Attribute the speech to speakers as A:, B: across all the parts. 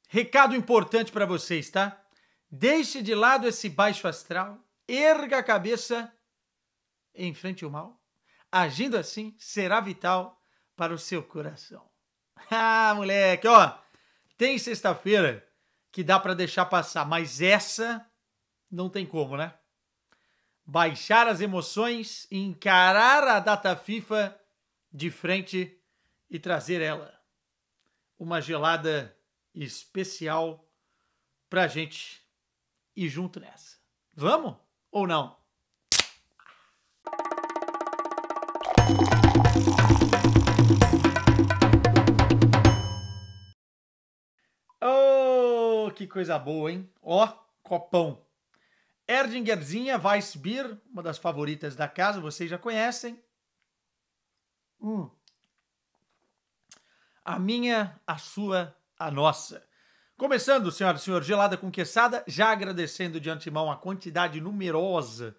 A: recado importante para vocês, tá? Deixe de lado esse baixo astral, erga a cabeça, enfrente o mal. Agindo assim, será vital para o seu coração. Ah, moleque, ó, tem sexta-feira que dá para deixar passar, mas essa não tem como, né? Baixar as emoções, encarar a data FIFA de frente e trazer ela. Uma gelada especial pra gente ir junto nessa. Vamos ou não? Oh, que coisa boa, hein? Ó, copão. Erdingerzinha Weissbier, uma das favoritas da casa, vocês já conhecem. A minha, a sua, a nossa. Começando, senhoras e senhores, gelada com quesada, já agradecendo de antemão a quantidade numerosa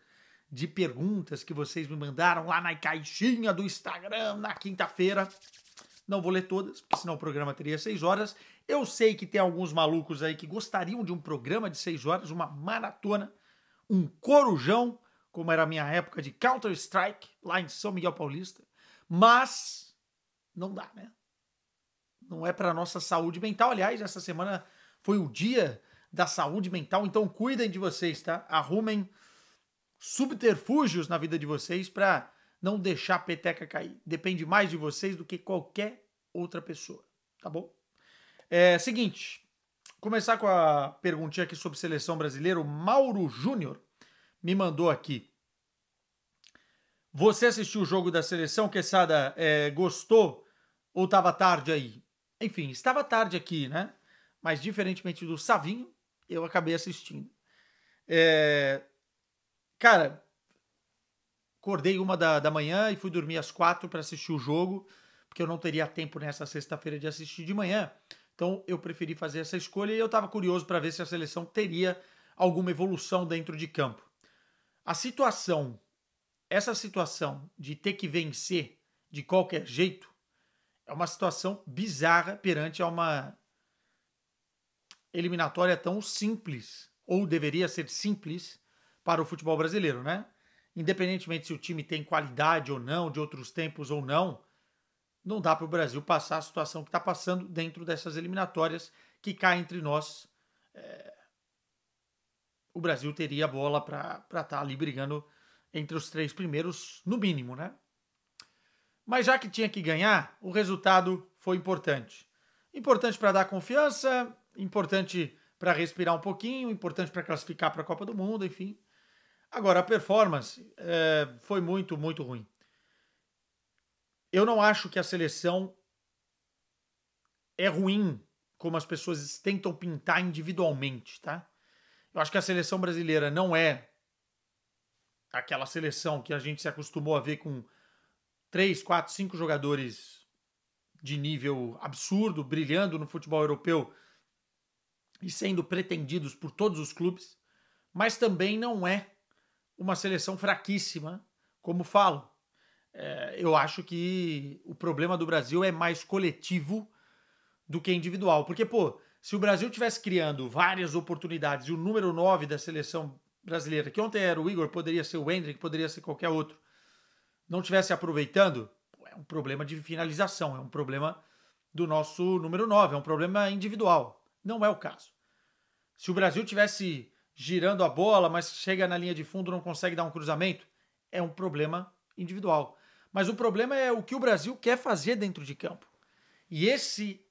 A: de perguntas que vocês me mandaram lá na caixinha do Instagram na quinta-feira. Não vou ler todas, porque senão o programa teria 6 horas. Eu sei que tem alguns malucos aí que gostariam de um programa de 6 horas, uma maratona, um corujão, como era a minha época de Counter-Strike, lá em São Miguel Paulista. Mas não dá, né? Não é para nossa saúde mental. Aliás, essa semana foi o dia da saúde mental, então cuidem de vocês, tá? Arrumem subterfúgios na vida de vocês para não deixar a peteca cair. Depende mais de vocês do que qualquer outra pessoa, tá bom? Seguinte, começar com a perguntinha aqui sobre seleção brasileira. O Mauro Júnior me mandou aqui. Você assistiu o jogo da seleção, Quesada? Gostou ou estava tarde aí? Enfim, estava tarde aqui, né? Mas diferentemente do Savinho, eu acabei assistindo. Cara, acordei 1 da manhã e fui dormir às 4 para assistir o jogo, porque eu não teria tempo nessa sexta-feira de assistir de manhã. Então eu preferi fazer essa escolha e eu estava curioso para ver se a seleção teria alguma evolução dentro de campo. Essa situação de ter que vencer de qualquer jeito, é uma situação bizarra perante a uma eliminatória tão simples, ou deveria ser simples, para o futebol brasileiro, né? Independentemente se o time tem qualidade ou não, de outros tempos ou não, não dá para o Brasil passar a situação que está passando dentro dessas eliminatórias que cá entre nós. O Brasil teria a bola para estar ali brigando entre os 3 primeiros, no mínimo, né? Mas já que tinha que ganhar, o resultado foi importante. Importante para dar confiança, importante para respirar um pouquinho, importante para classificar para a Copa do Mundo, enfim. Agora, a performance foi muito, muito ruim. Eu não acho que a seleção é ruim como as pessoas tentam pintar individualmente, tá? Eu acho que a seleção brasileira não é aquela seleção que a gente se acostumou a ver com 3, 4, 5 jogadores de nível absurdo, brilhando no futebol europeu e sendo pretendidos por todos os clubes, mas também não é uma seleção fraquíssima, como falo. Eu acho que o problema do Brasil é mais coletivo do que individual. Porque, se o Brasil tivesse criando várias oportunidades e o número 9 da seleção brasileira, que ontem era o Igor, poderia ser o Endrick, poderia ser qualquer outro, não tivesse aproveitando, é um problema de finalização, é um problema do nosso número 9, é um problema individual. Não é o caso. Se o Brasil tivesse girando a bola, mas chega na linha de fundo e não consegue dar um cruzamento, é um problema individual. Mas o problema é o que o Brasil quer fazer dentro de campo. E esse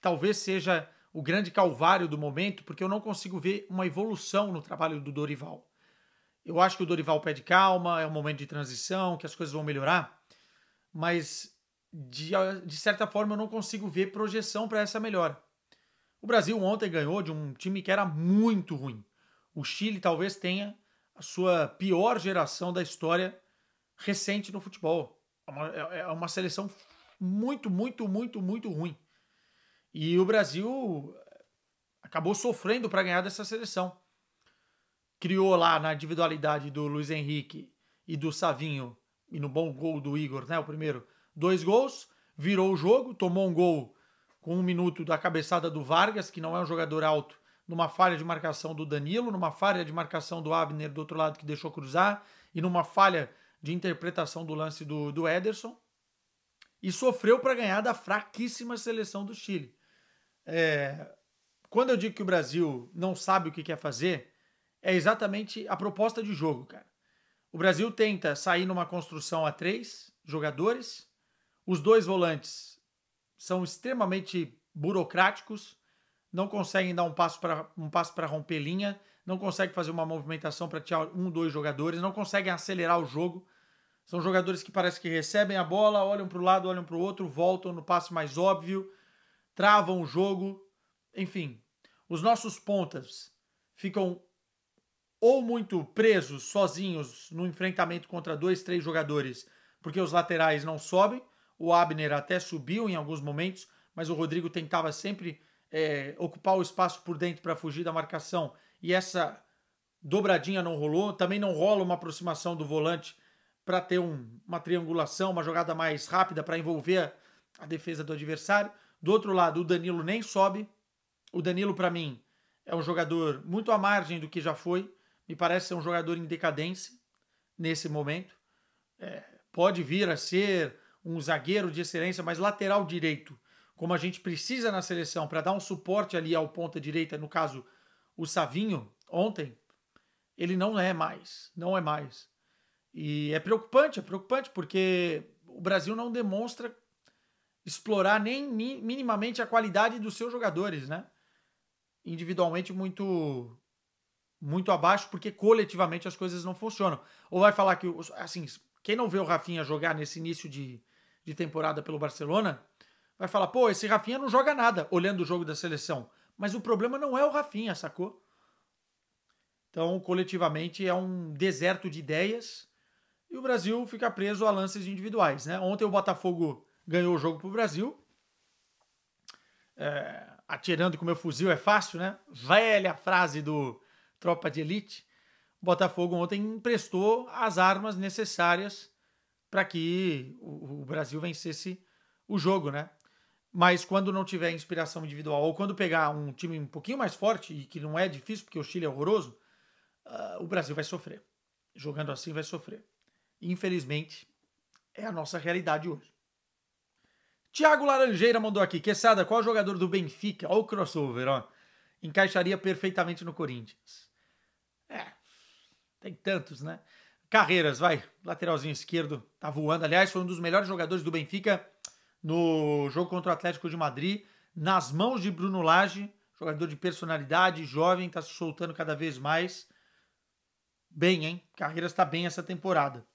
A: talvez seja o grande calvário do momento, porque eu não consigo ver uma evolução no trabalho do Dorival. Eu acho que o Dorival pede calma, é um momento de transição, que as coisas vão melhorar, mas de certa forma eu não consigo ver projeção para essa melhora. O Brasil ontem ganhou de um time que era muito ruim. O Chile talvez tenha a sua pior geração da história recente no futebol. É uma seleção muito, muito, muito, muito ruim. E o Brasil acabou sofrendo para ganhar dessa seleção. Criou lá na individualidade do Luiz Henrique e do Savinho, e no bom gol do Igor, né, o primeiro, 2 gols, virou o jogo, tomou um gol com 1 minuto da cabeçada do Vargas, que não é um jogador alto, numa falha de marcação do Danilo, numa falha de marcação do Abner do outro lado que deixou cruzar, e numa falha de interpretação do lance do Ederson, e sofreu para ganhar da fraquíssima seleção do Chile. Quando eu digo que o Brasil não sabe o que quer fazer, é exatamente a proposta de jogo, cara. O Brasil tenta sair numa construção a 3 jogadores, os 2 volantes são extremamente burocráticos, não conseguem dar um passo para romper linha, não conseguem fazer uma movimentação para tirar 1, 2 jogadores, não conseguem acelerar o jogo. São jogadores que parece que recebem a bola, olham para o lado, olham para o outro, voltam no passe mais óbvio, travam o jogo. Enfim, os nossos pontas ficam ou muito presos, sozinhos, no enfrentamento contra 2, 3 jogadores, porque os laterais não sobem. O Abner até subiu em alguns momentos, mas o Rodrigo tentava sempre ocupar o espaço por dentro para fugir da marcação, e essa dobradinha não rolou. Também não rola uma aproximação do volante para ter uma triangulação, uma jogada mais rápida para envolver a defesa do adversário. Do outro lado, o Danilo nem sobe. O Danilo, para mim, é um jogador muito à margem do que já foi. Me parece ser um jogador em decadência nesse momento. Pode vir a ser um zagueiro de excelência, mas lateral direito, como a gente precisa na seleção para dar um suporte ali ao ponta direita, no caso o Savinho, ontem, ele não é mais. Não é mais. E é preocupante porque o Brasil não demonstra explorar nem minimamente a qualidade dos seus jogadores, né? Individualmente muito abaixo, porque coletivamente as coisas não funcionam. Ou vai falar que, assim, quem não vê o Rafinha jogar nesse início de temporada pelo Barcelona, vai falar, pô, esse Rafinha não joga nada, olhando o jogo da seleção. Mas o problema não é o Rafinha, sacou? Então, coletivamente, é um deserto de ideias e o Brasil fica preso a lances individuais, né? Ontem o Botafogo ganhou o jogo pro Brasil. Atirando com o meu fuzil é fácil, né? Velha frase do Tropa de Elite. O Botafogo ontem emprestou as armas necessárias para que o Brasil vencesse o jogo, né? Mas quando não tiver inspiração individual, ou quando pegar um time um pouquinho mais forte, e que não é difícil, porque o Chile é horroroso, o Brasil vai sofrer. Jogando assim vai sofrer. Infelizmente, é a nossa realidade hoje. Thiago Laranjeira mandou aqui. Quesada, qual jogador do Benfica? Olha o crossover, ó. Encaixaria perfeitamente no Corinthians. Tem tantos, né? Carreiras, vai. Lateralzinho esquerdo, tá voando. Aliás, foi um dos melhores jogadores do Benfica no jogo contra o Atlético de Madrid. Nas mãos de Bruno Lage, jogador de personalidade, jovem, tá se soltando cada vez mais. Bem, hein? Carreiras tá bem essa temporada.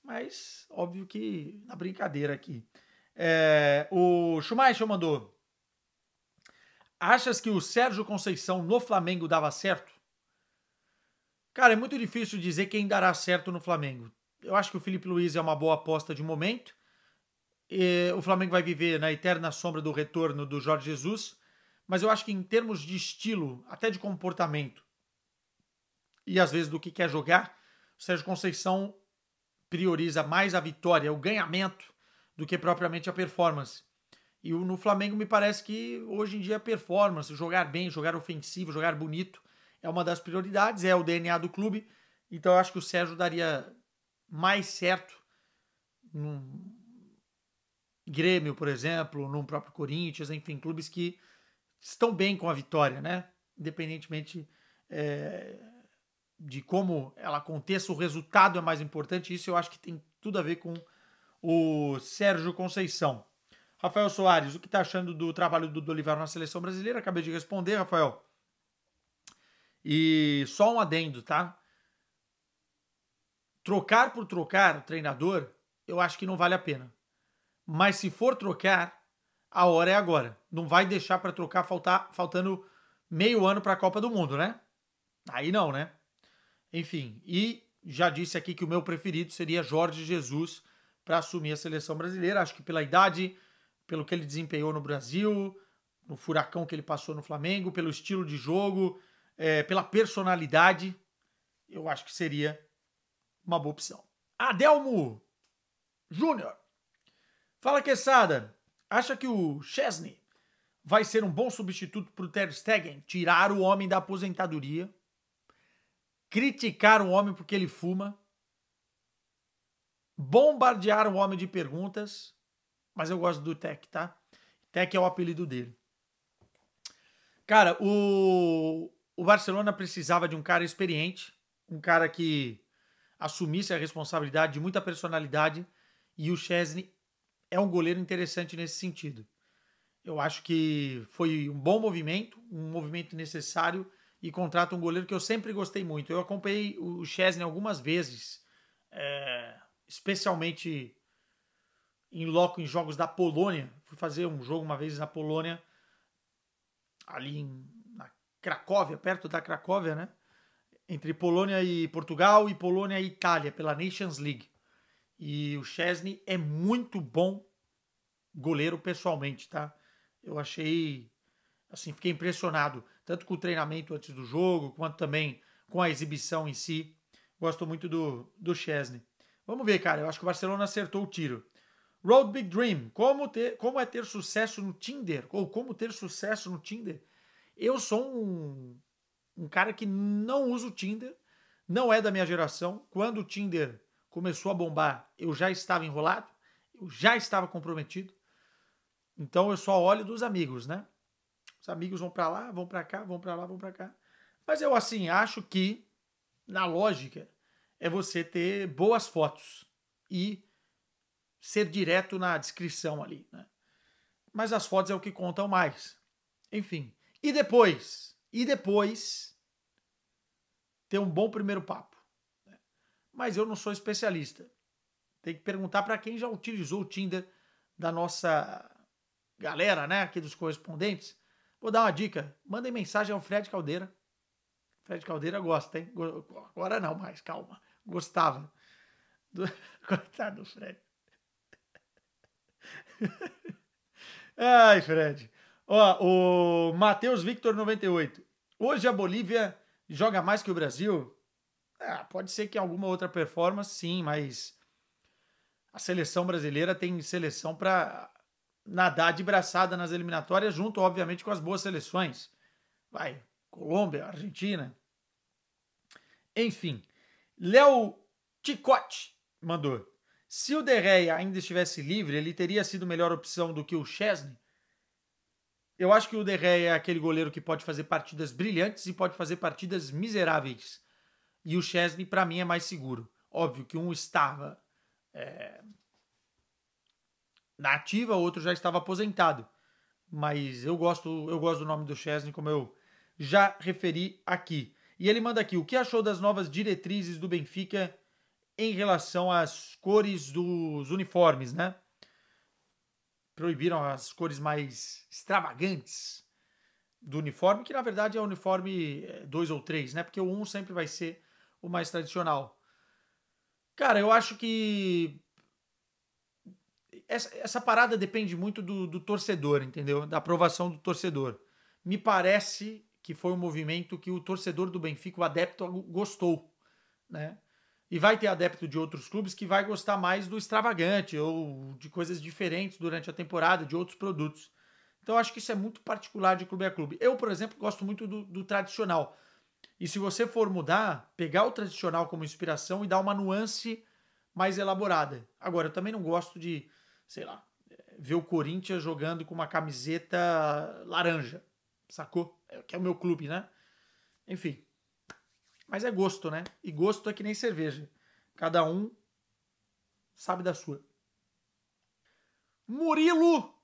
A: Mas, óbvio que na brincadeira aqui. O Schumacher mandou. Achas que o Sérgio Conceição no Flamengo dava certo? Cara, é muito difícil dizer quem dará certo no Flamengo. Eu acho que o Felipe Luiz é uma boa aposta de momento. O Flamengo vai viver na eterna sombra do retorno do Jorge Jesus. Mas eu acho que em termos de estilo, até de comportamento, e às vezes do que quer jogar, o Sérgio Conceição prioriza mais a vitória, o ganhamento, do que propriamente a performance. E no Flamengo me parece que hoje em dia a performance, jogar bem, jogar ofensivo, jogar bonito, é uma das prioridades, é o DNA do clube. Então eu acho que o Sérgio daria mais certo num Grêmio, por exemplo, num próprio Corinthians, enfim, clubes que estão bem com a vitória, né? Independentemente de como ela aconteça, o resultado é mais importante. Isso eu acho que tem tudo a ver com o Sérgio Conceição. Rafael Soares, o que está achando do trabalho do Dorival na seleção brasileira? Acabei de responder, Rafael. E só um adendo, tá? Trocar por trocar o treinador, eu acho que não vale a pena. Mas se for trocar, a hora é agora. Não vai deixar para trocar faltando meio ano para a Copa do Mundo, né? Aí não, né? Enfim, e já disse aqui que o meu preferido seria Jorge Jesus para assumir a seleção brasileira. Acho que pela idade, pelo que ele desempenhou no Brasil, no furacão que ele passou no Flamengo, pelo estilo de jogo, pela personalidade, eu acho que seria uma boa opção. Adelmo Júnior. Fala, Quesada. Acha que o Chesney vai ser um bom substituto para o Ter Stegen? Tirar o homem da aposentadoria, criticar o homem porque ele fuma, bombardear o homem de perguntas, mas eu gosto do Tec, tá? Tec é o apelido dele. Cara, o Barcelona precisava de um cara experiente, um cara que assumisse a responsabilidade, de muita personalidade, e o Szczęsny é um goleiro interessante nesse sentido. Eu acho que foi um bom movimento, um movimento necessário, e contrata um goleiro que eu sempre gostei muito. Eu acompanhei o Szczęsny algumas vezes, especialmente em loco em jogos da Polônia. Fui fazer um jogo uma vez na Polônia, ali na Cracóvia, perto da Cracóvia, né? Entre Polônia e Portugal e Polônia e Itália, pela Nations League. E o Szczęsny é muito bom goleiro pessoalmente, tá? Eu achei, assim, fiquei impressionado, tanto com o treinamento antes do jogo, quanto também com a exibição em si. Gosto muito do Szczęsny. Vamos ver, cara, eu acho que o Barcelona acertou o tiro. Road Big Dream, como é ter sucesso no Tinder? Ou como ter sucesso no Tinder? Eu sou um cara que não usa o Tinder, não é da minha geração. Quando o Tinder começou a bombar, eu já estava enrolado, eu já estava comprometido. Então eu só olho dos amigos, né? Os amigos vão pra lá, vão pra cá, vão pra lá, vão pra cá. Mas eu, assim, acho que, na lógica, é você ter boas fotos e ser direto na descrição ali, né? Mas as fotos é o que contam mais. Enfim. E depois ter um bom primeiro papo. Né? Mas eu não sou especialista. Tem que perguntar para quem já utilizou o Tinder da nossa galera, né? Aqui dos correspondentes. Vou dar uma dica. Mandem mensagem ao Fred Caldeira. Fred Caldeira gosta, hein? Agora não mais, calma. Gostava. Coitado do Fred. Ai, Fred. Ó, o Matheus Victor 98. Hoje a Bolívia joga mais que o Brasil? Pode ser que em alguma outra performance, sim, mas a seleção brasileira tem seleção para nadar de braçada nas eliminatórias, junto, obviamente, com as boas seleções. Vai, Colômbia, Argentina. Enfim, Léo Ticote mandou. Se o De Gea ainda estivesse livre, ele teria sido melhor opção do que o Szczęsny? Eu acho que o De Gea é aquele goleiro que pode fazer partidas brilhantes e pode fazer partidas miseráveis. E o Szczęsny, para mim, é mais seguro. Óbvio que um estava na ativa, o outro já estava aposentado. Mas eu gosto do nome do Szczęsny, como eu já referi aqui. E ele manda aqui, o que achou das novas diretrizes do Benfica em relação às cores dos uniformes, né? Proibiram as cores mais extravagantes do uniforme, que na verdade é o uniforme 2 ou 3, né? Porque o 1 sempre vai ser o mais tradicional. Cara, eu acho que essa parada depende muito do torcedor, entendeu? Da aprovação do torcedor. Me parece que foi um movimento que o torcedor do Benfica, o adepto, gostou, né? E vai ter adepto de outros clubes que vai gostar mais do extravagante ou de coisas diferentes durante a temporada, de outros produtos. Então eu acho que isso é muito particular de clube a clube. Eu, por exemplo, gosto muito do tradicional. E se você for mudar, pegar o tradicional como inspiração e dar uma nuance mais elaborada. Agora, eu também não gosto de, sei lá, ver o Corinthians jogando com uma camiseta laranja, sacou? Que é o meu clube, né? Enfim. Mas é gosto, né? E gosto é que nem cerveja. Cada um sabe da sua. Murilo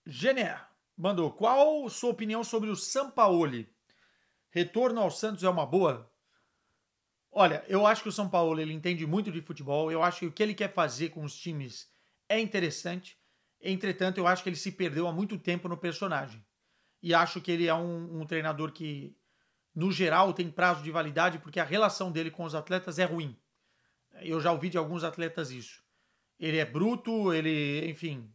A: Gener mandou. Qual sua opinião sobre o Sampaoli? Retorno ao Santos é uma boa? Olha, eu acho que o Sampaoli ele entende muito de futebol. Eu acho que o que ele quer fazer com os times é interessante. Entretanto, eu acho que ele se perdeu há muito tempo no personagem. E acho que ele é um treinador que, no geral, tem prazo de validade porque a relação dele com os atletas é ruim. Eu já ouvi de alguns atletas isso. Ele é bruto, ele, enfim,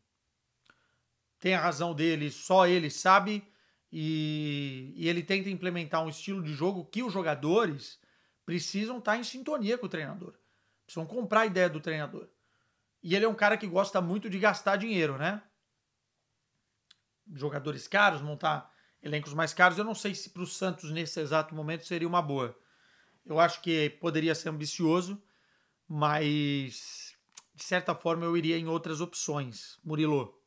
A: tem a razão dele, só ele sabe, e ele tenta implementar um estilo de jogo que os jogadores precisam estar em sintonia com o treinador. Precisam comprar a ideia do treinador. E ele é um cara que gosta muito de gastar dinheiro, né? jogadores caros, montar elencos mais caros. Eu não sei se para o Santos, nesse exato momento, seria uma boa. Eu acho que poderia ser ambicioso, mas de certa forma eu iria em outras opções. Murilo,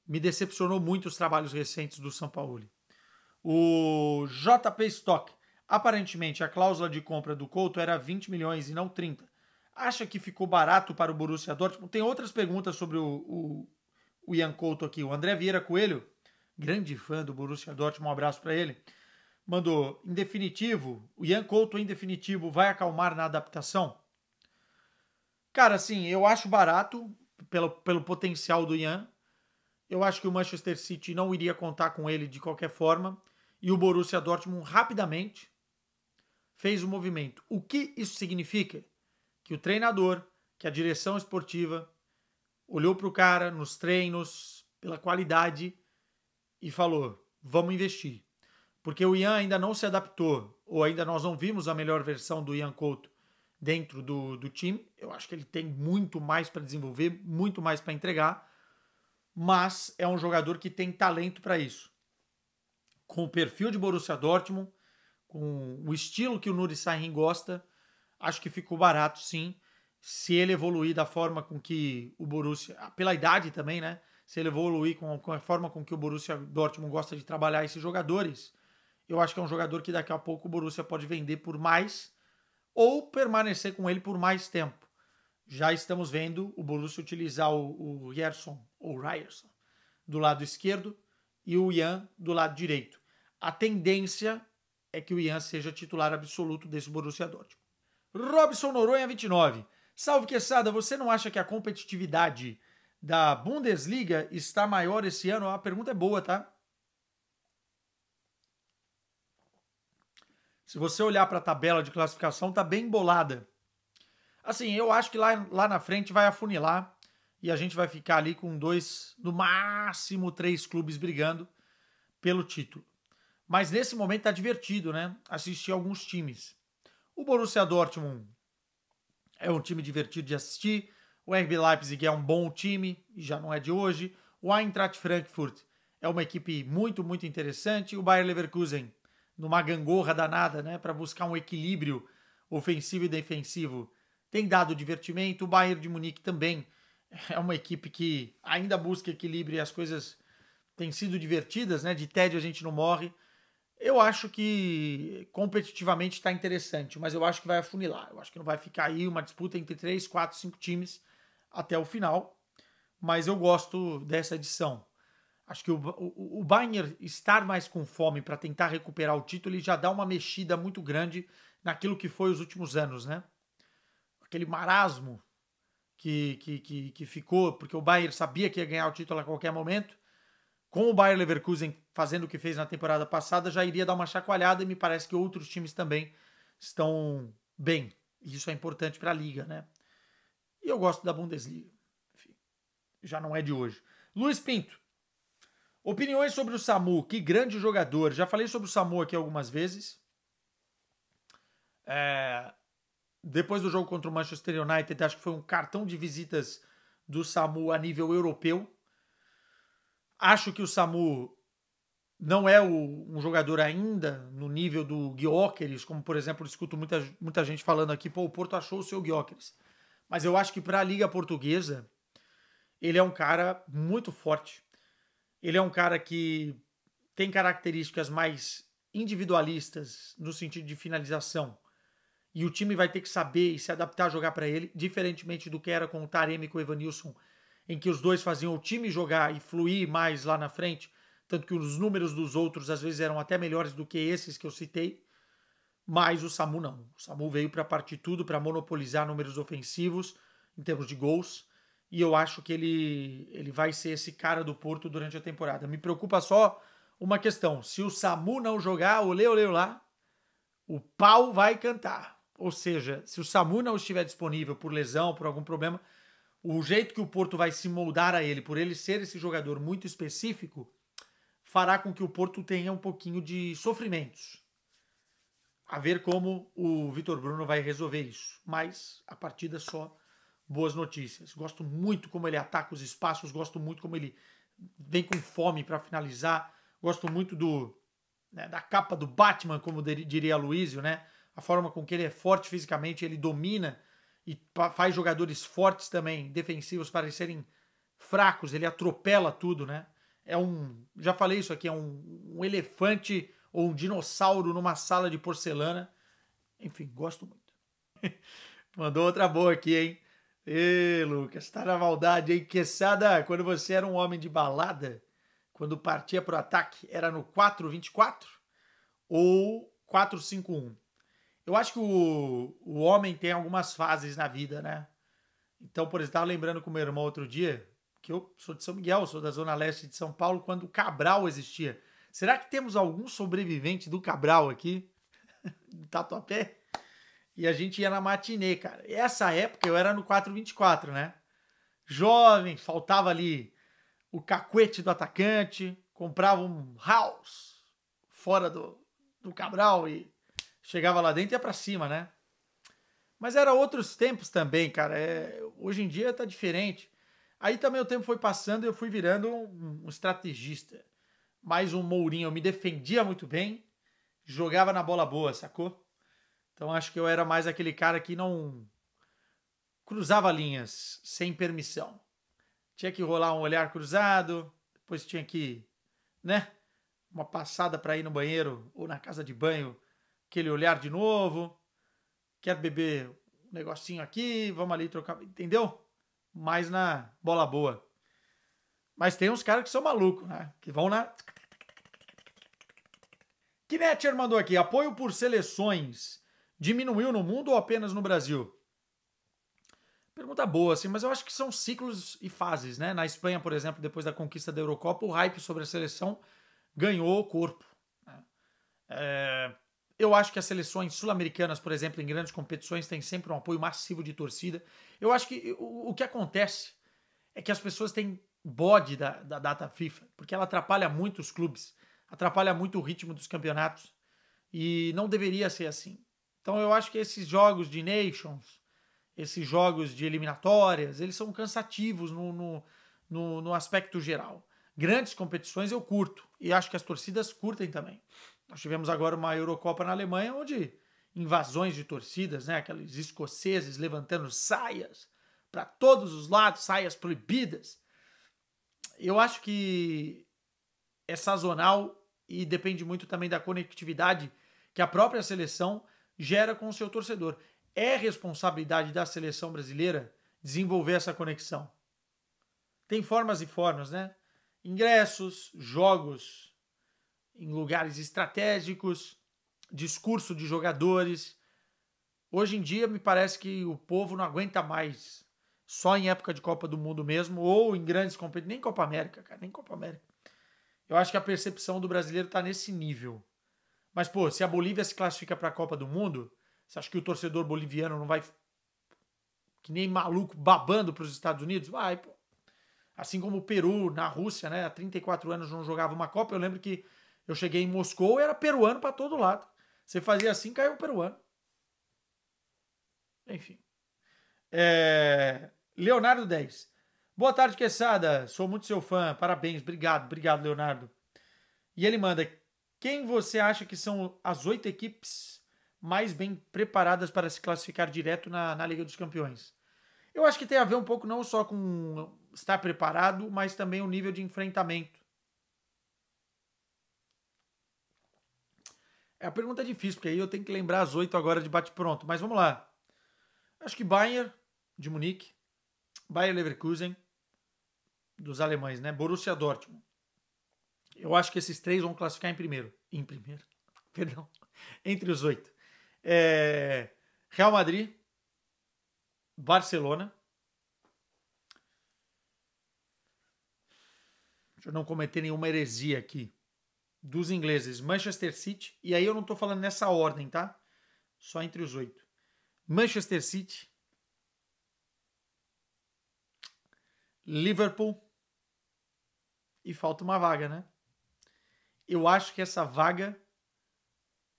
A: me decepcionou muito os trabalhos recentes do Sampaoli. O JP Stock, aparentemente a cláusula de compra do Couto era 20 milhões e não 30. Acha que ficou barato para o Borussia Dortmund? Tem outras perguntas sobre o Ian Couto aqui. O André Vieira Coelho, grande fã do Borussia Dortmund, um abraço para ele, mandou, em definitivo, o Ian Couto em definitivo vai acalmar na adaptação? Cara, assim, eu acho barato pelo potencial do Ian. Eu acho que o Manchester City não iria contar com ele de qualquer forma. E o Borussia Dortmund rapidamente fez o movimento. O que isso significa? Que o treinador, que a direção esportiva olhou para o cara nos treinos, pela qualidade e falou: vamos investir. Porque o Ian ainda não se adaptou, ou ainda nós não vimos a melhor versão do Ian Couto dentro do time. Eu acho que ele tem muito mais para desenvolver, muito mais para entregar, mas é um jogador que tem talento para isso. Com o perfil de Borussia Dortmund, com o estilo que o Nuri Sahin gosta, acho que ficou barato sim. Se ele evoluir da forma com que o Borussia, pela idade também, né? Se ele evoluir com a forma com que o Borussia Dortmund gosta de trabalhar esses jogadores, eu acho que é um jogador que daqui a pouco o Borussia pode vender por mais ou permanecer com ele por mais tempo. Já estamos vendo o Borussia utilizar o Ryerson, ou Ryerson, do lado esquerdo e o Ian do lado direito. A tendência é que o Ian seja titular absoluto desse Borussia Dortmund. Robson Noronha 29. Salve, Quesada, você não acha que a competitividade da Bundesliga está maior esse ano? A pergunta é boa, tá? Se você olhar para a tabela de classificação, tá bem embolada. Assim, eu acho que lá na frente vai afunilar e a gente vai ficar ali com 2, no máximo 3 clubes brigando pelo título. Mas nesse momento tá divertido, né? Assistir alguns times. O Borussia Dortmund é um time divertido de assistir. O RB Leipzig é um bom time, e já não é de hoje. O Eintracht Frankfurt é uma equipe muito, muito interessante. O Bayer Leverkusen, numa gangorra danada, né, para buscar um equilíbrio ofensivo e defensivo, tem dado divertimento. O Bayern de Munique também é uma equipe que ainda busca equilíbrio e as coisas têm sido divertidas, né? De tédio a gente não morre. Eu acho que competitivamente está interessante, mas eu acho que vai afunilar. Eu acho que não vai ficar aí uma disputa entre 3, 4, 5 times até o final. Mas eu gosto dessa edição. Acho que o Bayern estar mais com fome para tentar recuperar o título, ele já dá uma mexida muito grande naquilo que foi os últimos anos, né? Aquele marasmo que ficou, porque o Bayern sabia que ia ganhar o título a qualquer momento. Com o Bayer Leverkusen fazendo o que fez na temporada passada, já iria dar uma chacoalhada e me parece que outros times também estão bem. E isso é importante para a liga, né? E eu gosto da Bundesliga. Enfim, já não é de hoje. Luiz Pinto. Opiniões sobre o Samu. Que grande jogador. Já falei sobre o Samu aqui algumas vezes. Depois do jogo contra o Manchester United, acho que foi um cartão de visitas do Samu a nível europeu. Acho que o Samu não é um jogador ainda no nível do Gyökeres, como por exemplo, eu escuto muita gente falando aqui, pô, o Porto achou o seu Gyökeres. Mas eu acho que para a Liga Portuguesa, ele é um cara muito forte. Ele é um cara que tem características mais individualistas no sentido de finalização. E o time vai ter que saber e se adaptar a jogar para ele, diferentemente do que era com o Taremi e com o Evanilson, em que os dois faziam o time jogar e fluir mais lá na frente, tanto que os números dos outros às vezes eram até melhores do que esses que eu citei, mas o Samu não. O Samu veio para partir tudo, para monopolizar números ofensivos em termos de gols, e eu acho que ele vai ser esse cara do Porto durante a temporada. Me preocupa só uma questão, se o Samu não jogar, olê, olê, lá, o pau vai cantar. Ou seja, se o Samu não estiver disponível por lesão, por algum problema, o jeito que o Porto vai se moldar a ele, por ele ser esse jogador muito específico, fará com que o Porto tenha um pouquinho de sofrimentos. A ver como o Vitor Bruno vai resolver isso. Mas a partida só boas notícias. Gosto muito como ele ataca os espaços, gosto muito como ele vem com fome para finalizar. Gosto muito da capa do Batman, como diria Aloysio, né? A forma com que ele é forte fisicamente, ele domina e faz jogadores fortes também, defensivos, parecerem fracos, ele atropela tudo, né? Já falei isso aqui, é um elefante ou um dinossauro numa sala de porcelana. Enfim, gosto muito. Mandou outra boa aqui, hein? Ê, Lucas, tá na maldade, hein? Quesada, quando você era um homem de balada, quando partia pro ataque, era no 4-24 ou 4-5-1? Eu acho que o homem tem algumas fases na vida, né? Então, por exemplo, estava lembrando com meu irmão outro dia, que eu sou de São Miguel, sou da Zona Leste de São Paulo, quando o Cabral existia. Será que temos algum sobrevivente do Cabral aqui, do Tatuapé? E a gente ia na matinê, cara. E essa época eu era no 4-24, né? Jovem, faltava ali o cacuete do atacante, comprava um house fora do Cabral e chegava lá dentro e ia pra cima, né? Mas era outros tempos também, cara. Hoje em dia tá diferente. Aí também o tempo foi passando e eu fui virando um estrategista. Mais um Mourinho. Eu me defendia muito bem, jogava na bola boa, sacou? Então acho que eu era mais aquele cara que não cruzava linhas sem permissão. Tinha que rolar um olhar cruzado, depois tinha que, né? Uma passada para ir no banheiro ou na casa de banho, aquele olhar de novo. Quer beber um negocinho aqui, vamos ali trocar, entendeu? Mais na bola boa. Mas tem uns caras que são malucos, né? Que vão na... Knetcher mandou aqui, apoio por seleções diminuiu no mundo ou apenas no Brasil? Pergunta boa, assim, mas eu acho que são ciclos e fases, né? Na Espanha, por exemplo, depois da conquista da Eurocopa, o hype sobre a seleção ganhou corpo. Né? Eu acho que as seleções sul-americanas, por exemplo, em grandes competições, têm sempre um apoio massivo de torcida. Eu acho que o que acontece é que as pessoas têm bode da data FIFA, porque ela atrapalha muito os clubes, atrapalha muito o ritmo dos campeonatos, e não deveria ser assim. Então eu acho que esses jogos de Nations, esses jogos de eliminatórias, eles são cansativos no aspecto geral. Grandes competições eu curto, e acho que as torcidas curtem também. Nós tivemos agora uma Eurocopa na Alemanha, onde invasões de torcidas, né, aqueles escoceses levantando saias para todos os lados, saias proibidas. Eu acho que é sazonal e depende muito também da conectividade que a própria seleção gera com o seu torcedor. É responsabilidade da seleção brasileira desenvolver essa conexão. Tem formas e formas, né? Ingressos, jogos em lugares estratégicos, discurso de jogadores. Hoje em dia me parece que o povo não aguenta mais só em época de Copa do Mundo mesmo ou em grandes competições, nem Copa América, cara, nem Copa América. Eu acho que a percepção do brasileiro tá nesse nível. Mas, pô, se a Bolívia se classifica para a Copa do Mundo, você acha que o torcedor boliviano não vai que nem maluco babando para os Estados Unidos? Vai, pô. Assim como o Peru na Rússia, né? Há 34 anos não jogava uma Copa. Eu lembro que eu cheguei em Moscou e era peruano para todo lado. Você fazia assim, caiu o peruano. Enfim. Leonardo 10. Boa tarde, Quesada. Sou muito seu fã. Parabéns. Obrigado, Leonardo. E ele manda: quem você acha que são as 8 equipes mais bem preparadas para se classificar direto na Liga dos Campeões? Eu acho que tem a ver um pouco não só com estar preparado, mas também o nível de enfrentamento. A pergunta é difícil, porque aí eu tenho que lembrar as 8 agora de bate-pronto. Mas vamos lá. Acho que Bayern, de Munique, Bayer Leverkusen, dos alemães, né? Borussia Dortmund. Eu acho que esses três vão classificar em primeiro. Perdão. Entre os 8. Real Madrid, Barcelona. Deixa eu não cometer nenhuma heresia aqui. Dos ingleses, Manchester City. E aí eu não tô falando nessa ordem, tá? Só entre os 8. Manchester City, Liverpool. E falta uma vaga, né? Eu acho que essa vaga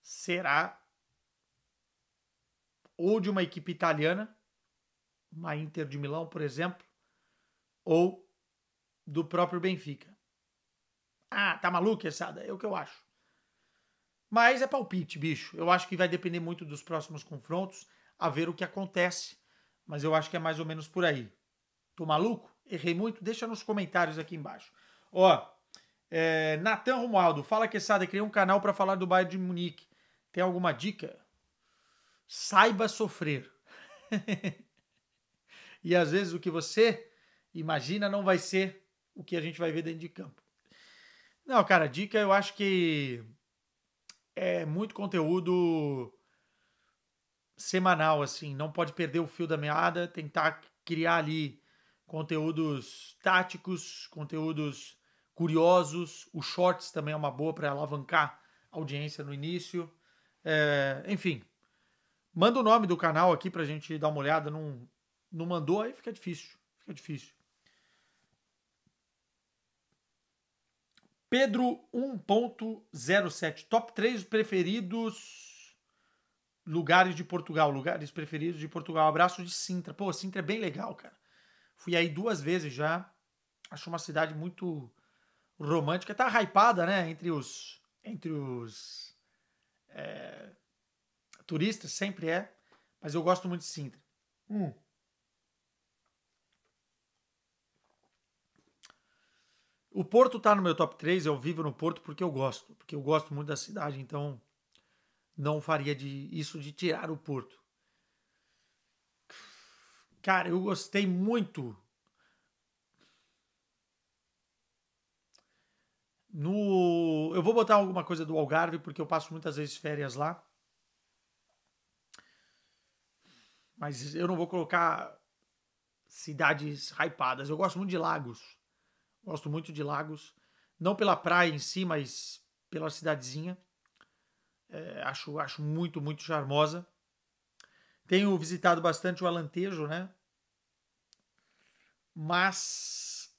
A: será ou de uma equipe italiana, uma Inter de Milão, por exemplo, ou do próprio Benfica. Ah, tá maluco, Essada? É o que eu acho. Mas é palpite, bicho. Eu acho que vai depender muito dos próximos confrontos, a ver o que acontece. Mas eu acho que é mais ou menos por aí. Tô maluco? Errei muito? Deixa nos comentários aqui embaixo. Ó, Natan Romualdo, fala que Essada, criei um canal para falar do Bayern de Munique. Tem alguma dica? Saiba sofrer. E às vezes o que você imagina não vai ser o que a gente vai ver dentro de campo. Não, cara, dica eu acho que é muito conteúdo semanal, assim. Não pode perder o fio da meada, tentar criar ali conteúdos táticos, conteúdos curiosos. O Shorts também é uma boa para alavancar a audiência no início. Enfim, manda o nome do canal aqui pra gente dar uma olhada. Não mandou, aí fica difícil. Fica difícil. Pedro 1.07. Top 3 preferidos lugares de Portugal. Lugares preferidos de Portugal. Abraço de Sintra. Pô, Sintra é bem legal, cara. Fui aí 2 vezes já. Acho uma cidade muito romântica. Tá hypada, né? Entre os turistas, sempre é. Mas eu gosto muito de Sintra. O Porto tá no meu top 3. Eu vivo no Porto porque eu gosto. Porque eu gosto muito da cidade. Então não faria isso de tirar o Porto. Cara, eu gostei muito. Eu vou botar alguma coisa do Algarve, porque eu passo muitas vezes férias lá. Mas eu não vou colocar cidades hypadas. Eu gosto muito de Lagos. Gosto muito de Lagos. Não pela praia em si, mas pela cidadezinha. Acho muito, muito charmosa. Tenho visitado bastante o Alentejo, né? Mas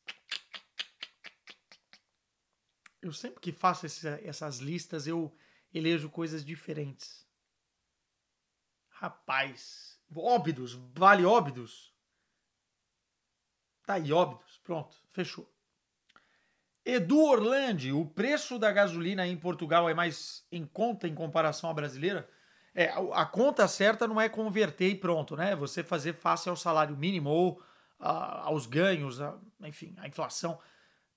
A: eu sempre que faço essas listas, eu elejo coisas diferentes. Rapaz, Óbidos, vale Óbidos? Tá aí, Óbidos, pronto, fechou. Edu Orlandi, o preço da gasolina em Portugal é mais em conta em comparação à brasileira? A conta certa não é converter e pronto, né? Você fazer face ao salário mínimo ou aos ganhos, enfim, a inflação.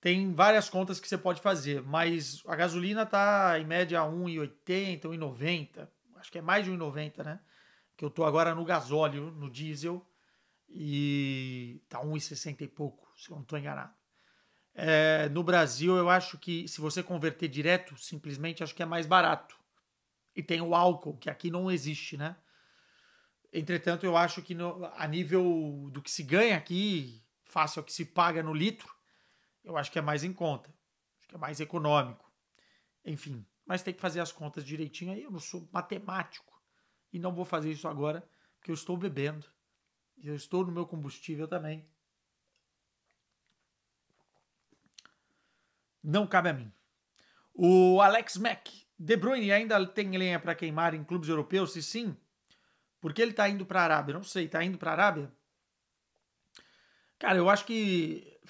A: Tem várias contas que você pode fazer, mas a gasolina tá em média 1,80, 1,90. Acho que é mais de 1,90, né? Que eu tô agora no gasóleo, no diesel, e tá 1,60 e pouco, se eu não tô enganado. No Brasil, eu acho que se você converter direto, simplesmente acho que é mais barato. E tem o álcool, que aqui não existe, né? Entretanto, eu acho que a nível do que se ganha aqui, face ao que se paga no litro, eu acho que é mais em conta. Acho que é mais econômico. Enfim, mas tem que fazer as contas direitinho aí. Eu não sou matemático e não vou fazer isso agora, porque eu estou bebendo. E eu estou no meu combustível também. Não cabe a mim. O Alex Mack. De Bruyne ainda tem lenha para queimar em clubes europeus? Se sim, por que ele está indo para a Arábia? Não sei, está indo para a Arábia? Cara, eu acho que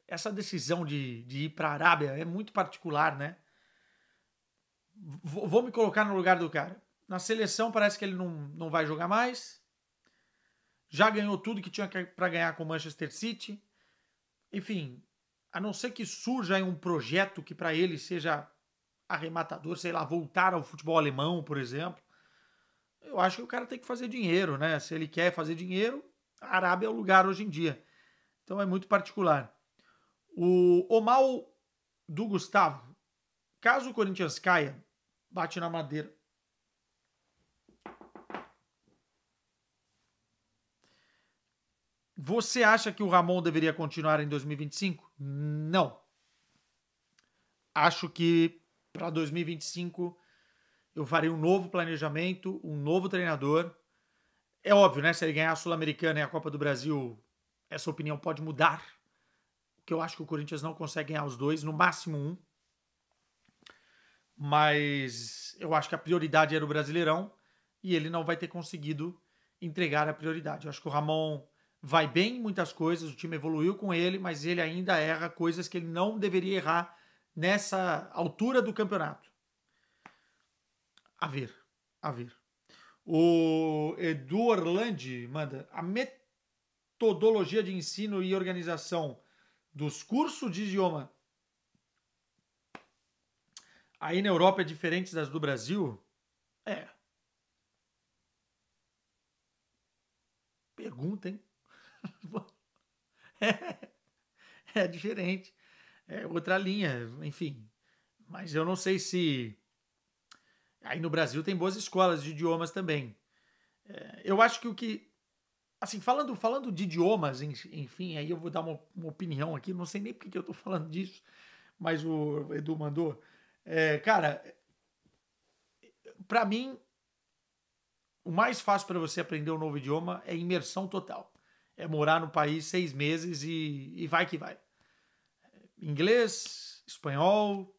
A: essa decisão de ir para a Arábia é muito particular, né? Vou me colocar no lugar do cara. Na seleção parece que ele não vai jogar mais. Já ganhou tudo que tinha para ganhar com o Manchester City. Enfim, a não ser que surja aí um projeto que para ele seja arrematador, sei lá, voltar ao futebol alemão, por exemplo. Eu acho que o cara tem que fazer dinheiro, né? Se ele quer fazer dinheiro, a Arábia é o lugar hoje em dia. Então é muito particular. O mal do Gustavo. Caso o Corinthians caia, bate na madeira. Você acha que o Ramon deveria continuar em 2025? Não. Acho que para 2025 eu farei um novo planejamento, um novo treinador. É óbvio, né? Se ele ganhar a Sul-Americana e a Copa do Brasil, essa opinião pode mudar. Porque eu acho que o Corinthians não consegue ganhar os dois, no máximo um. Mas eu acho que a prioridade era o Brasileirão e ele não vai ter conseguido entregar a prioridade. Eu acho que o Ramon vai bem em muitas coisas, o time evoluiu com ele, mas ele ainda erra coisas que ele não deveria errar nessa altura do campeonato. A ver, a ver. O Edu Orlandi manda: a metodologia de ensino e organização dos cursos de idioma aí na Europa é diferente das do Brasil? É. Pergunta, hein? É diferente. É outra linha, enfim. Mas eu não sei se. Aí no Brasil tem boas escolas de idiomas também. Eu acho que o que. Assim, falando de idiomas, enfim, aí eu vou dar uma opinião aqui, não sei nem porque que eu tô falando disso, mas o Edu mandou. Cara, pra mim, o mais fácil para você aprender um novo idioma é imersão total. É morar no país 6 meses e vai que vai. Inglês, espanhol,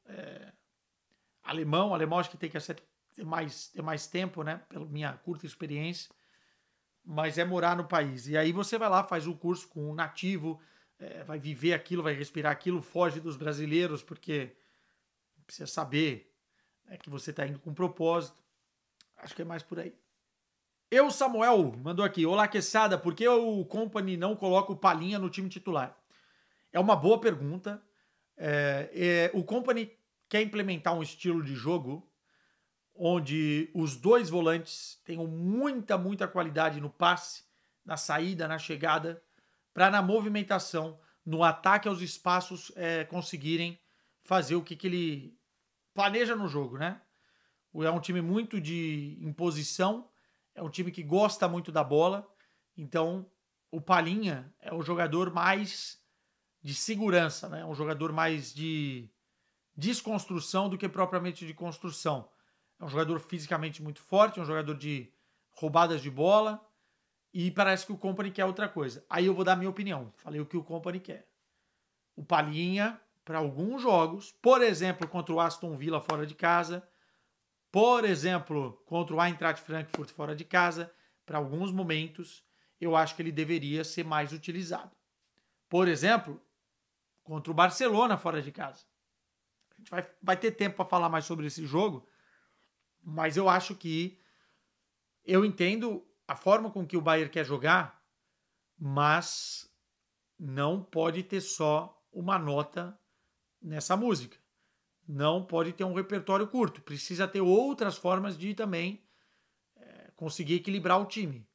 A: alemão acho que tem que ter mais tempo, né? Pela minha curta experiência. Mas é morar no país. E aí você vai lá, faz o curso com um nativo, vai viver aquilo, vai respirar aquilo, foge dos brasileiros, porque precisa saber, né, que você está indo com um propósito. Acho que é mais por aí. Samuel mandou aqui: olá, Quesada, por que o Company não coloca o Palhinha no time titular? É uma boa pergunta. O Company quer implementar um estilo de jogo onde os dois volantes tenham muita qualidade no passe, na saída, na chegada, para na movimentação, no ataque aos espaços, conseguirem fazer o que ele planeja no jogo, né? É um time muito de imposição, é um time que gosta muito da bola, então o Palhinha é o jogador mais de segurança, né? Um jogador mais de desconstrução do que propriamente de construção. É um jogador fisicamente muito forte, é um jogador de roubadas de bola, e parece que o Company quer outra coisa. Aí eu vou dar minha opinião. Falei o que o Company quer. O Palhinha, para alguns jogos, por exemplo, contra o Aston Villa fora de casa, por exemplo, contra o Eintracht Frankfurt fora de casa, para alguns momentos, eu acho que ele deveria ser mais utilizado. Por exemplo, contra o Barcelona fora de casa. A gente vai ter tempo para falar mais sobre esse jogo, mas eu acho que eu entendo a forma com que o Bayern quer jogar, mas não pode ter só uma nota nessa música. Não pode ter um repertório curto. Precisa ter outras formas de também conseguir equilibrar o time.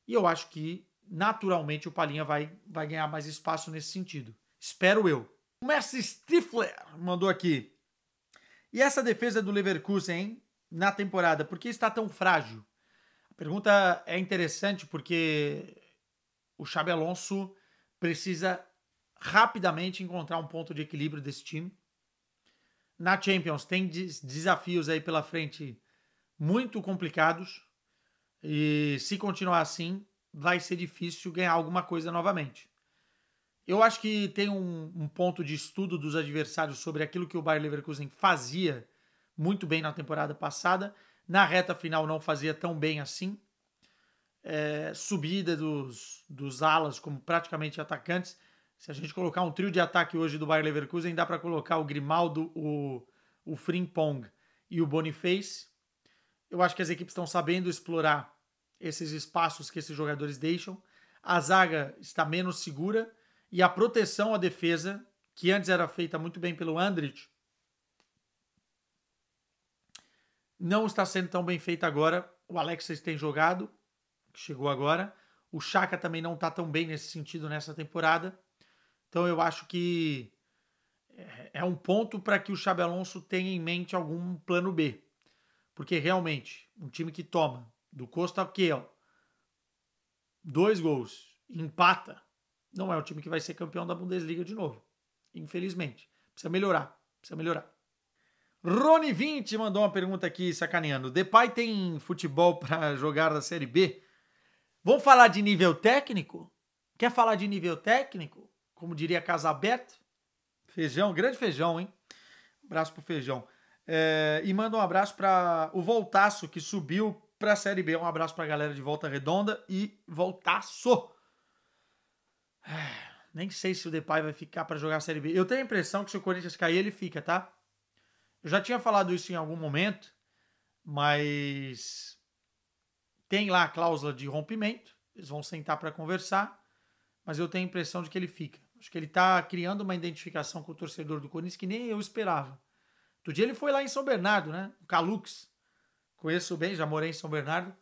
A: E eu acho que, naturalmente, o Palhinha vai ganhar mais espaço nesse sentido. Espero eu. O Messi Stifler mandou aqui: e essa defesa do Leverkusen, hein, na temporada, por que está tão frágil? A pergunta é interessante porque o Xabi Alonso precisa rapidamente encontrar um ponto de equilíbrio desse time. Na Champions tem desafios aí pela frente muito complicados, e se continuar assim, vai ser difícil ganhar alguma coisa novamente. Eu acho que tem um ponto de estudo dos adversários sobre aquilo que o Bayer Leverkusen fazia muito bem na temporada passada. Na reta final não fazia tão bem assim. Subida dos alas como praticamente atacantes. Se a gente colocar um trio de ataque hoje do Bayer Leverkusen, dá para colocar o Grimaldo, o Frimpong e o Boniface. Eu acho que as equipes estão sabendo explorar esses espaços que esses jogadores deixam. A zaga está menos segura e a proteção à defesa, que antes era feita muito bem pelo Andrich, não está sendo tão bem feita agora. O Alexis tem jogado, que chegou agora. O Xhaka também não está tão bem nesse sentido nessa temporada. Então eu acho que é um ponto para que o Xabi Alonso tenha em mente algum plano B. Porque realmente, um time que toma do Costa Kiel 2 gols e empata, não é o time que vai ser campeão da Bundesliga de novo. Infelizmente. Precisa melhorar. Rony 20 mandou uma pergunta aqui, sacaneando: Depay tem futebol para jogar na Série B? Vamos falar de nível técnico? Quer falar de nível técnico? Como diria Casaberto? Feijão, grande Feijão, hein? Abraço pro Feijão. E manda um abraço para o Voltaço, que subiu para a Série B. Um abraço para a galera de Volta Redonda e Voltaço. Nem sei se o Depay vai ficar para jogar a Série B. Eu tenho a impressão que se o Corinthians cair, ele fica, tá? Eu já tinha falado isso em algum momento, mas tem lá a cláusula de rompimento. Eles vão sentar para conversar, mas eu tenho a impressão de que ele fica. Acho que ele tá criando uma identificação com o torcedor do Corinthians que nem eu esperava. Outro dia ele foi lá em São Bernardo, né? O Calux. Conheço bem, já morei em São Bernardo.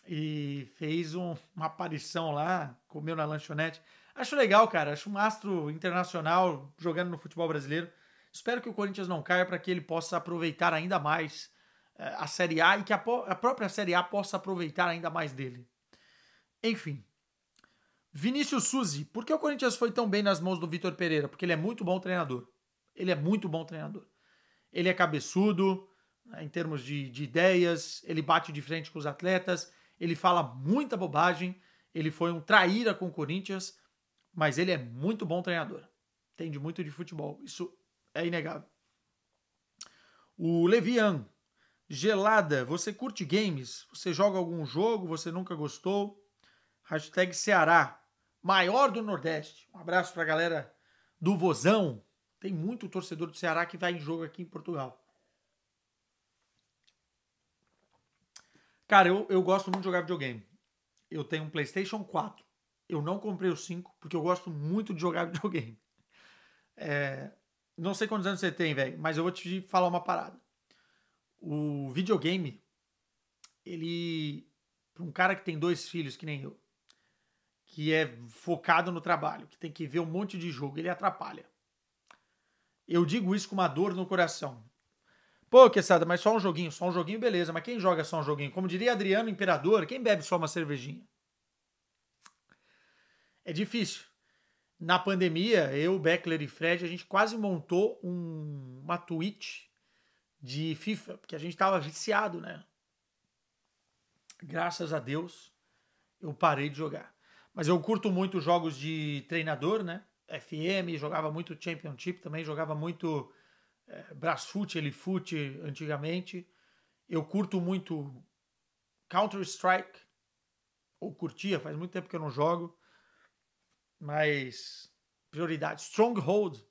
A: E fez uma aparição lá, comeu na lanchonete. Acho legal, cara. Acho um astro internacional jogando no futebol brasileiro. Espero que o Corinthians não caia para que ele possa aproveitar ainda mais a Série A e que a própria Série A possa aproveitar ainda mais dele. Enfim. Vinícius Suzy. Por que o Corinthians foi tão bem nas mãos do Vitor Pereira? Porque ele é muito bom treinador. Ele é muito bom treinador. Ele é cabeçudo, né, em termos de ideias, ele bate de frente com os atletas, ele fala muita bobagem, ele foi um traíra com o Corinthians, mas ele é muito bom treinador. Entende muito de futebol, isso é inegável. O Levian. Gelada, você curte games? Você joga algum jogo? Você nunca gostou? Hashtag Ceará, maior do Nordeste. Um abraço pra galera do Vozão. Tem muito torcedor do Ceará que vai em jogo aqui em Portugal. Cara, eu gosto muito de jogar videogame. Eu tenho um PlayStation 4. Eu não comprei o 5 porque eu gosto muito de jogar videogame. Não sei quantos anos você tem, velho, mas eu vou te falar uma parada. O videogame, ele, para um cara que tem 2 filhos, que nem eu, que é focado no trabalho, que tem que ver um monte de jogo, ele atrapalha. Eu digo isso com uma dor no coração. Pô, Quesada, mas só um joguinho, beleza. Mas quem joga só um joguinho? Como diria Adriano Imperador, quem bebe só uma cervejinha? É difícil. Na pandemia, eu, Beckler e Fred, a gente quase montou uma Twitch de FIFA, porque a gente tava viciado, né? Graças a Deus, eu parei de jogar. Mas eu curto muito jogos de treinador, né? FM, jogava muito Championship também, jogava muito Brasfoot, Elifoot antigamente. Eu curto muito Counter-Strike, ou curtia, faz muito tempo que eu não jogo, mas prioridade. Stronghold,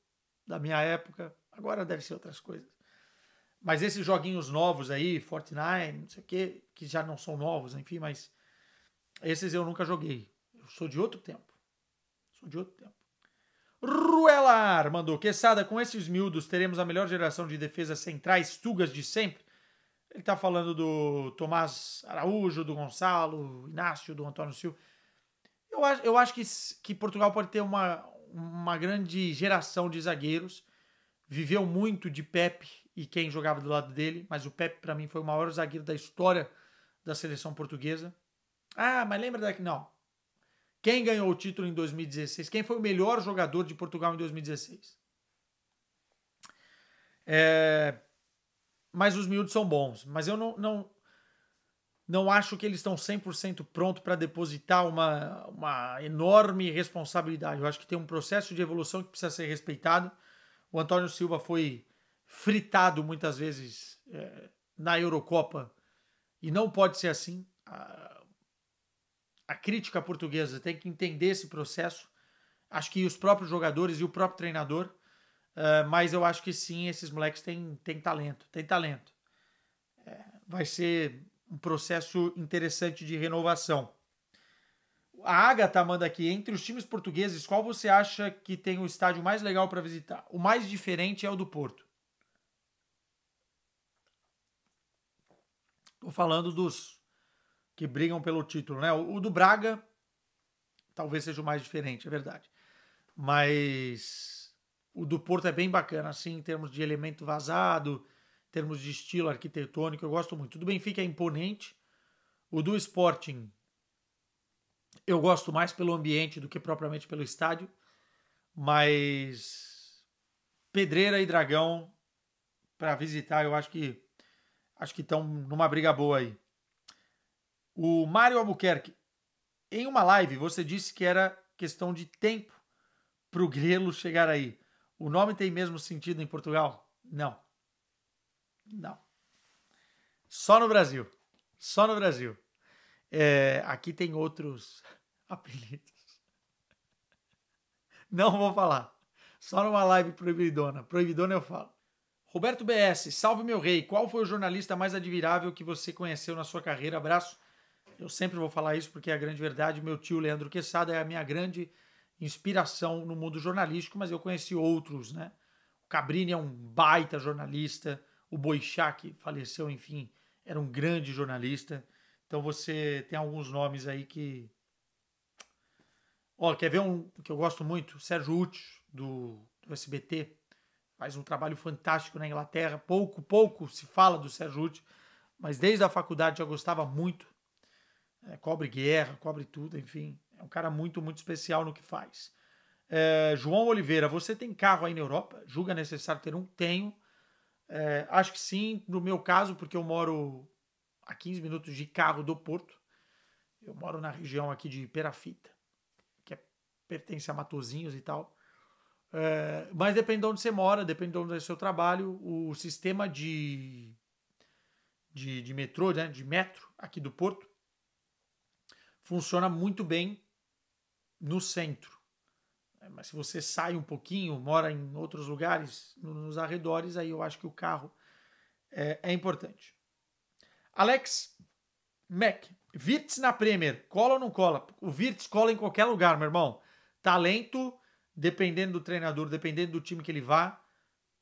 A: da minha época, agora deve ser outras coisas. Mas esses joguinhos novos aí, Fortnite, não sei o que já não são novos, enfim, mas esses eu nunca joguei. Eu sou de outro tempo. Ruelar mandou. Quesada, com esses miúdos teremos a melhor geração de defesas centrais tugas de sempre? Ele tá falando do Tomás Araújo, do Gonçalo, Inácio, do Antônio Silva. Eu acho que Portugal pode ter uma grande geração de zagueiros. Viveu muito de Pepe e quem jogava do lado dele, mas o Pepe para mim foi o maior zagueiro da história da seleção portuguesa. Ah, mas lembra daqui? Não. Quem ganhou o título em 2016? Quem foi o melhor jogador de Portugal em 2016? Mas os miúdos são bons. Mas eu não acho que eles estão 100% prontos para depositar uma enorme responsabilidade. Eu acho que tem um processo de evolução que precisa ser respeitado. O Antônio Silva foi fritado muitas vezes na Eurocopa e não pode ser assim. A crítica portuguesa tem que entender esse processo. Acho que os próprios jogadores e o próprio treinador. Mas eu acho que sim, esses moleques têm talento. Tem talento. Vai ser um processo interessante de renovação. A Agatha manda aqui, entre os times portugueses, qual você acha que tem o estádio mais legal para visitar? O mais diferente é o do Porto. Estou falando dos que brigam pelo título, né? O do Braga talvez seja o mais diferente, é verdade. Mas o do Porto é bem bacana, assim, em termos de elemento vazado, em termos de estilo arquitetônico, eu gosto muito. O do Benfica é imponente. O do Sporting eu gosto mais pelo ambiente do que propriamente pelo estádio. Mas Pedreira e Dragão para visitar, eu acho que estão numa briga boa aí. O Mário Albuquerque, em uma live você disse que era questão de tempo para o Grelo chegar aí. O nome tem mesmo sentido em Portugal? Não. Só no Brasil. Aqui tem outros apelidos. Não vou falar. Só numa live proibidona. Proibidona eu falo. Roberto BS, salve meu rei. Qual foi o jornalista mais admirável que você conheceu na sua carreira? Abraço. Eu sempre vou falar isso porque é a grande verdade. Meu tio Leandro Quesada é a minha grande inspiração no mundo jornalístico, mas eu conheci outros, né? O Cabrini é um baita jornalista. O Boixá, que faleceu, enfim, era um grande jornalista. Então você tem alguns nomes aí que... Ó, quer ver um que eu gosto muito? Sérgio Uti, do SBT. Faz um trabalho fantástico na Inglaterra. Pouco se fala do Sérgio Uti, mas desde a faculdade eu gostava muito. Cobre guerra, cobre tudo, enfim. É um cara muito especial no que faz. João Oliveira, você tem carro aí na Europa? Julga necessário ter um? Tenho. Acho que sim, no meu caso, porque eu moro a 15 minutos de carro do Porto. Eu moro na região aqui de Perafita, que pertence a Matosinhos e tal. Mas depende de onde você mora, depende de onde é o seu trabalho. O sistema de metrô, né, de metro aqui do Porto, funciona muito bem no centro. Mas se você sai um pouquinho, mora em outros lugares, nos arredores, aí eu acho que o carro é importante. Alex Mac, Wirtz na Premier, cola ou não cola? O Wirtz cola em qualquer lugar, meu irmão. Talento, dependendo do treinador, dependendo do time que ele vá.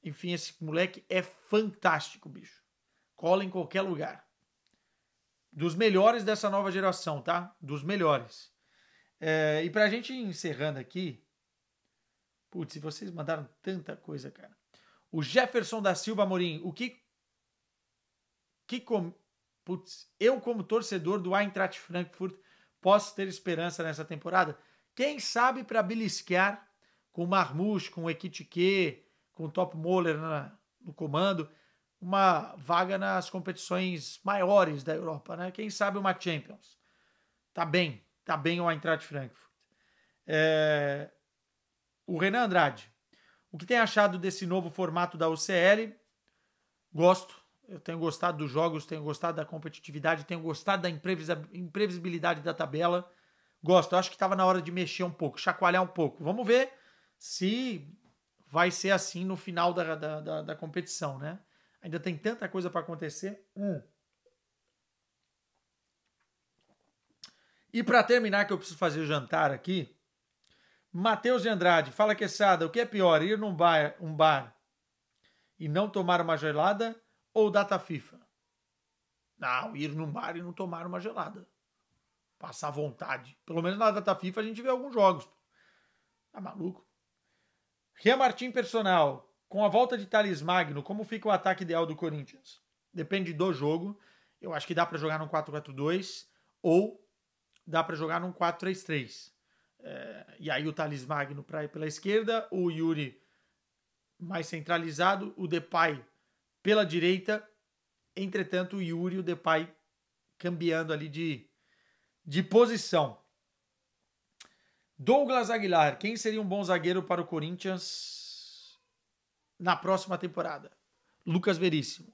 A: Enfim, esse moleque é fantástico, bicho. Cola em qualquer lugar. Dos melhores dessa nova geração, tá? Dos melhores. E pra gente ir encerrando aqui... Putz, vocês mandaram tanta coisa, cara. O Jefferson da Silva Amorim, Putz, eu como torcedor do Eintracht Frankfurt posso ter esperança nessa temporada? Quem sabe para beliscar com o Marmouche, com o Ekitike, com o Top Moller no comando, uma vaga nas competições maiores da Europa, né? Quem sabe uma Champions. Tá bem o Eintracht Frankfurt. O Renan Andrade, o que tem achado desse novo formato da UCL? Gosto. Eu tenho gostado dos jogos, tenho gostado da competitividade, tenho gostado da imprevisibilidade da tabela. Gosto. Eu acho que estava na hora de mexer um pouco, chacoalhar um pouco. Vamos ver se vai ser assim no final da competição, né? Ainda tem tanta coisa para acontecer. E para terminar, que eu preciso fazer o jantar aqui, Matheus de Andrade, fala Quesada, o que é pior, ir num bar e não tomar uma gelada ou data FIFA? Não, ir num bar e não tomar uma gelada. Passar vontade. Pelo menos na data FIFA a gente vê alguns jogos. Tá maluco? Rian Martim Personal, com a volta de Thales Magno, como fica o ataque ideal do Corinthians? Depende do jogo. Eu acho que dá para jogar num 4-4-2 ou dá para jogar num 4-3-3. E aí o Thales Magno pela esquerda, o Yuri mais centralizado, o Depay pela direita. Entretanto, o Yuri e o Depay cambiando ali de posição. Douglas Aguilar, quem seria um bom zagueiro para o Corinthians na próxima temporada? Lucas Veríssimo.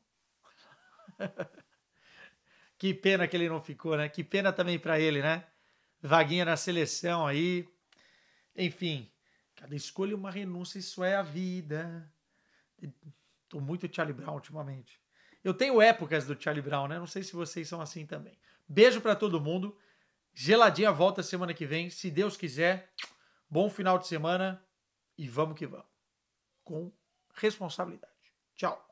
A: Que pena que ele não ficou, né? Que pena também para ele, né? Vaguinha na seleção aí. Enfim, cada escolha uma renúncia, isso é a vida. Tô muito Charlie Brown ultimamente. Eu tenho épocas do Charlie Brown, né? Não sei se vocês são assim também. Beijo para todo mundo. Geladinha volta semana que vem, se Deus quiser. Bom final de semana e vamos que vamos. Com responsabilidade. Tchau.